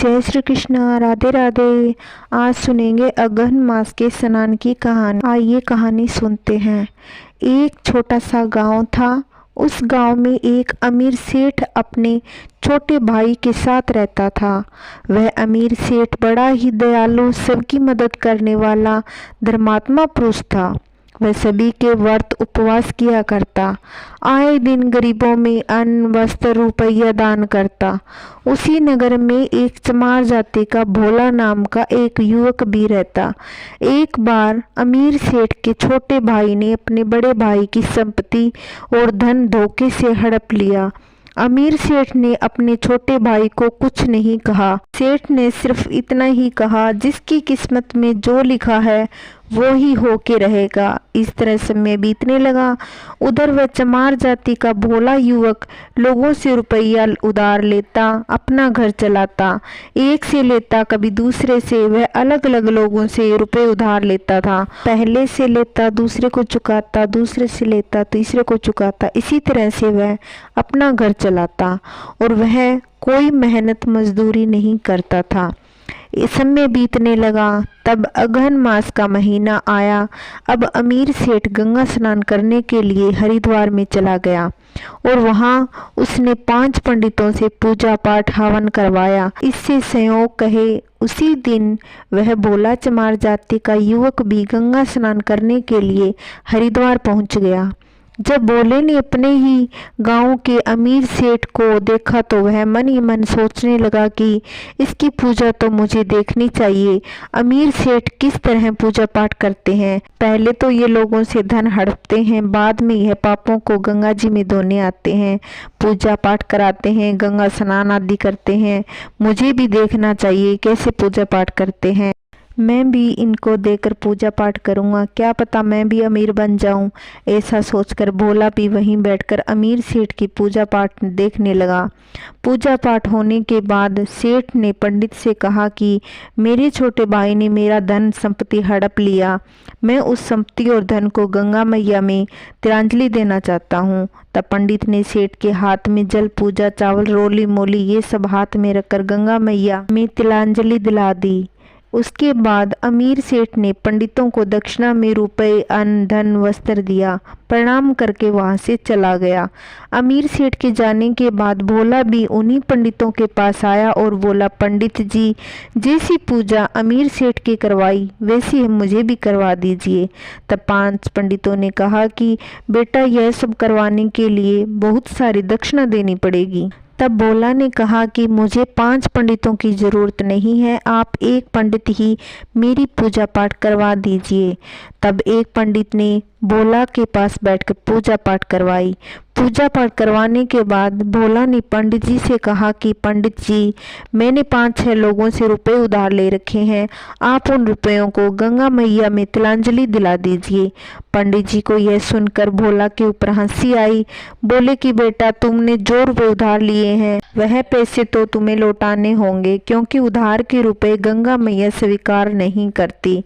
जय श्री कृष्ण, राधे राधे। आज सुनेंगे अगहन मास के स्नान की कहानी। आइए कहानी सुनते हैं। एक छोटा सा गांव था। उस गांव में एक अमीर सेठ अपने छोटे भाई के साथ रहता था। वह अमीर सेठ बड़ा ही दयालु, सबकी मदद करने वाला धर्मात्मा पुरुष था। वह सभी के व्रत उपवास किया करता, आए दिन गरीबों में अन्न वस्त्र रुपया दान करता। उसी नगर में एक चमार जाति का भोला नाम का एक युवक भी रहता। एक बार अमीर सेठ के छोटे भाई ने अपने बड़े भाई की संपत्ति और धन धोखे से हड़प लिया। अमीर सेठ ने अपने छोटे भाई को कुछ नहीं कहा। सेठ ने सिर्फ इतना ही कहा, जिसकी किस्मत में जो लिखा है वो ही होके रहेगा। इस तरह समय बीतने लगा। उधर वह चमार जाति का भोला युवक लोगों से रुपया उधार लेता, अपना घर चलाता। एक से लेता, कभी दूसरे से। वह अलग अलग लोगों से रुपए उधार लेता था। पहले से लेता, दूसरे को चुकाता, दूसरे से लेता, तीसरे को चुकाता। इसी तरह से वह अपना घर चलाता और वह कोई मेहनत मजदूरी नहीं करता था। समय बीतने लगा, तब अगहन मास का महीना आया। अब अमीर सेठ गंगा स्नान करने के लिए हरिद्वार में चला गया और वहां उसने 5 पंडितों से पूजा पाठ हवन करवाया। इससे संयोग कहे उसी दिन वह भोला चमार जाति का युवक भी गंगा स्नान करने के लिए हरिद्वार पहुंच गया। जब भोले ने अपने ही गांव के अमीर सेठ को देखा तो वह मन ही मन सोचने लगा कि इसकी पूजा तो मुझे देखनी चाहिए। अमीर सेठ किस तरह पूजा पाठ करते हैं। पहले तो ये लोगों से धन हड़पते हैं, बाद में यह पापों को गंगा जी में धोने आते हैं, पूजा पाठ कराते हैं, गंगा स्नान आदि करते हैं। मुझे भी देखना चाहिए कैसे पूजा पाठ करते हैं। मैं भी इनको देखकर पूजा पाठ करूंगा, क्या पता मैं भी अमीर बन जाऊं। ऐसा सोचकर भोला भी वहीं बैठकर अमीर सेठ की पूजा पाठ देखने लगा। पूजा पाठ होने के बाद सेठ ने पंडित से कहा कि मेरे छोटे भाई ने मेरा धन संपत्ति हड़प लिया। मैं उस संपत्ति और धन को गंगा मैया में तिलांजलि देना चाहता हूँ। तब पंडित ने सेठ के हाथ में जल, पूजा, चावल, रोली मोली ये सब हाथ में रखकर गंगा मैया में तिलांजलि दिला दी। उसके बाद अमीर सेठ ने पंडितों को दक्षिणा में रुपए, अन्न, धन, वस्त्र दिया। प्रणाम करके वहां से चला गया। अमीर सेठ के जाने के बाद भोला भी उन्हीं पंडितों के पास आया और बोला, पंडित जी, जैसी पूजा अमीर सेठ की करवाई वैसी मुझे भी करवा दीजिए। तब 5 पंडितों ने कहा कि बेटा, यह सब करवाने के लिए बहुत सारी दक्षिणा देनी पड़ेगी। तब भोला ने कहा कि मुझे 5 पंडितों की जरूरत नहीं है, आप एक पंडित ही मेरी पूजा पाठ करवा दीजिए। तब एक पंडित ने भोला के पास बैठकर पूजा पाठ करवाई। पूजा पाठ करवाने के बाद भोला ने पंडित जी से कहा कि पंडित जी, मैंने 5-6 लोगों से रुपए उधार ले रखे हैं, आप उन रुपयों को गंगा मैया में तिलांजलि दिला दीजिए। पंडित जी को यह सुनकर भोला के ऊपर हंसी आई। बोले कि बेटा, तुमने जो रुपए उधार लिए हैं वह पैसे तो तुम्हें लौटाने होंगे, क्योंकि उधार के रुपए गंगा मैया स्वीकार नहीं करती।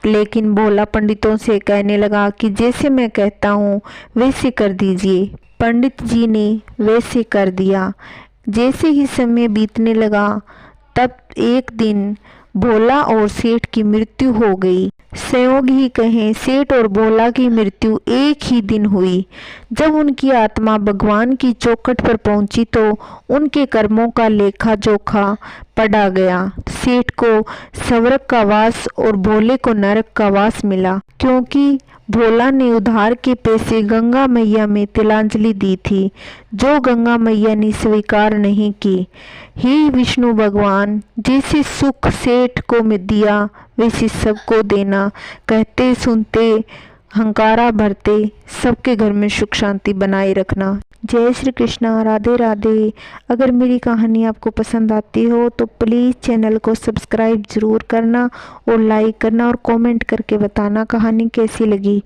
लेकिन भोला पंडितों से कहने लगा कि जैसे मैं कहता हूँ वैसे कर दीजिए। पंडित जी ने वैसे कर दिया। जैसे ही समय बीतने लगा, तब एक दिन भोला और सेठ की मृत्यु हो गई। संयोग ही कहें, सेठ और भोला की मृत्यु एक ही दिन हुई। जब उनकी आत्मा भगवान की चौखट पर पहुंची तो उनके कर्मों का लेखा जोखा पढ़ा गया। सेठ को स्वर्ग का वास और भोले को नरक का वास मिला, क्योंकि भोला ने उधार के पैसे गंगा मैया में तिलांजलि दी थी, जो गंगा मैया ने स्वीकार नहीं की। हे विष्णु भगवान, जैसे सुख सेठ को दिया वैसे सबको देना। कहते सुनते हंकारा भरते सबके घर में सुख शांति बनाए रखना। जय श्री कृष्ण, राधे राधे। अगर मेरी कहानी आपको पसंद आती हो तो प्लीज़ चैनल को सब्सक्राइब ज़रूर करना और लाइक करना और कमेंट करके बताना कहानी कैसी लगी।